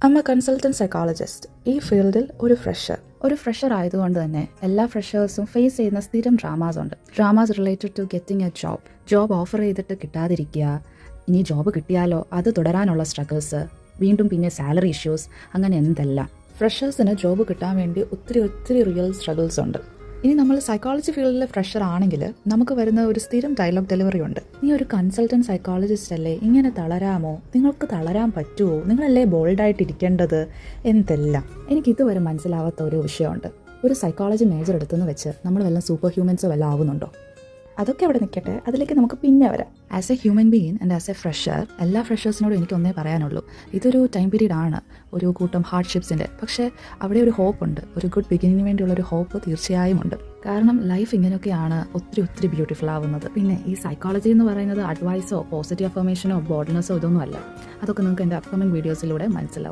I'm a consultant psychologist. ഈ ഫീൽഡിൽ ഒരു ഫ്രഷർ ആയതുകൊണ്ട് തന്നെ എല്ലാ ഫ്രഷേഴ്സും ഫേസ് ചെയ്യുന്ന സ്ഥിരം dramas related to getting a job offer ചെയ്തിട്ട് കിട്ടാതിരിക്കുക, ഇനി ജോബ് കിട്ടിയാലോ അത് തുടരാനുള്ള സ്ട്രഗിൾസ്, വീണ്ടും പിന്നെ സാലറി ഇഷ്യൂസ്, അങ്ങനെ എന്തെല്ലാം. ഫ്രഷേഴ്സിന് ജോബ് കിട്ടാൻ വേണ്ടി ഒത്തിരി റിയൽ സ്ട്രഗിൾസ് ഉണ്ട്. ഇനി നമ്മൾ സൈക്കോളജി ഫീൽഡിലെ ഫ്രഷർ ആണെങ്കിൽ നമുക്ക് വരുന്ന ഒരു സ്ഥിരം ഡയലോഗ് ഡെലിവറി ഉണ്ട്. നീ ഒരു കൺസൾട്ടൻറ്റ് സൈക്കോളജിസ്റ്റ് അല്ലേ, ഇങ്ങനെ തളരാമോ, നിങ്ങൾക്ക് തളരാൻ പറ്റുമോ, നിങ്ങളല്ലേ ബോൾഡായിട്ടിരിക്കേണ്ടത്, എന്തെല്ലാം. എനിക്കിതുവരെ മനസ്സിലാവാത്ത ഒരു വിഷയമുണ്ട്. ഒരു സൈക്കോളജി മേജർ എടുത്തെന്ന് വെച്ച് നമ്മൾ വല്ല സൂപ്പർ ഹ്യൂമൻസോ വല്ല ആവുന്നുണ്ടോ? അതൊക്കെ അവിടെ നിൽക്കട്ടെ, അതിലേക്ക് നമുക്ക് പിന്നെ വരാം. As A human being and as A fresher, എല്ലാ ഫ്രഷേഴ്സിനോടും എനിക്കൊന്നേ പറയാനുള്ളൂ. ഇതൊരു ടൈം പീരീഡ് ആണ്, ഒരു കൂട്ടം ഹാർഡ്ഷിപ്സിൻ്റെ. പക്ഷേ അവിടെ ഒരു ഹോപ്പ് ഉണ്ട്, ഒരു ഗുഡ് ബിഗിനിങ്ങിന് വേണ്ടിയുള്ള ഒരു ഹോപ്പ് തീർച്ചയായും ഉണ്ട്. കാരണം ലൈഫ് ഇങ്ങനെയൊക്കെയാണ് ഒത്തിരി ബ്യൂട്ടിഫുൾ ആവുന്നത്. പിന്നെ ഈ സൈക്കോളജി എന്ന് പറയുന്നത് അഡ്വൈസോ പോസിറ്റീവ് അഫർമേഷനോ ബോൾഡ്നെസ്സോ ഇതൊന്നും അല്ല. അതൊക്കെ നിങ്ങൾക്ക് എൻ്റെ അപ്കമിങ് വീഡിയോസിലൂടെ മനസ്സിലാവും.